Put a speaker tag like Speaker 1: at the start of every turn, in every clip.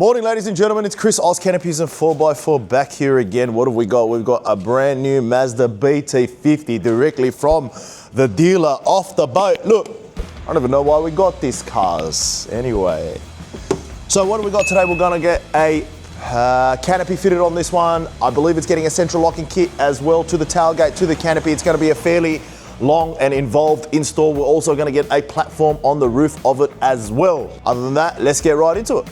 Speaker 1: Morning, ladies and gentlemen. It's Chris Oz, Canopies and 4x4 back here again. What have we got? We've got a brand new Mazda BT50 directly from the dealer off the boat. Look, I don't even know why we got these cars. Anyway, so what have we got today? We're going to get a canopy fitted on this one. I believe it's getting a central locking kit as well to the tailgate, to the canopy. It's going to be a fairly long and involved install. We're also going to get a platform on the roof of it as well. Other than that, let's get right into it.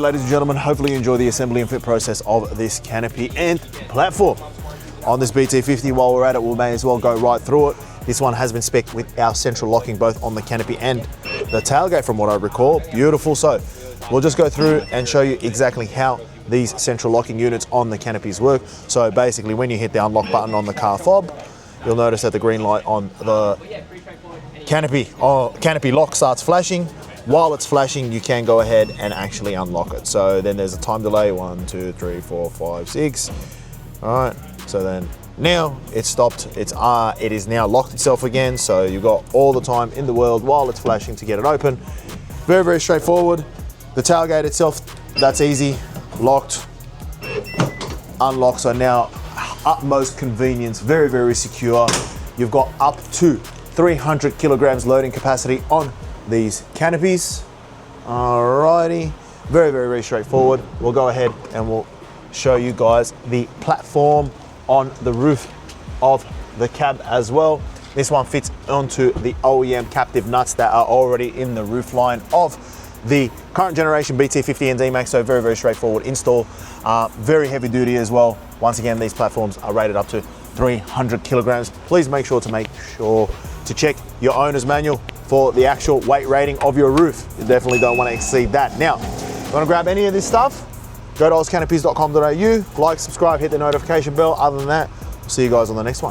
Speaker 1: ladies and gentlemen, hopefully you enjoy the assembly and fit process of this canopy and platform. On this BT50, while we're at it, we may as well go right through it. This one has been spec'd with our central locking both on the canopy and the tailgate from what I recall. Beautiful. So we'll just go through and show you exactly how these central locking units on the canopies work. So basically when you hit the unlock button on the car fob, you'll notice that the green light on the canopy lock starts flashing. While it's flashing, you can go ahead and actually unlock it. So then there's a time delay, 1, 2, 3, 4, 5, 6. All right, so then now it's stopped. It is now locked itself again. So you've got all the time in the world while it's flashing to get it open. Very, very straightforward. The tailgate itself, that's easy. Locked, unlocked. So now utmost convenience, very, very secure. You've got up to 300 kilograms loading capacity on these canopies. Alrighty, very, very, very straightforward. We'll go ahead and we'll show you guys the platform on the roof of the cab as well. This one fits onto the OEM captive nuts that are already in the roof line of the current generation BT50 and D-Max, so very, very straightforward install. Very heavy duty as well. Once again, these platforms are rated up to 300 kilograms. Please make sure to check your owner's manual for the actual weight rating of your roof. You definitely don't want to exceed that. Now, if you want to grab any of this stuff, go to ozcanopies.com.au, like, subscribe, hit the notification bell. Other than that, we'll see you guys on the next one.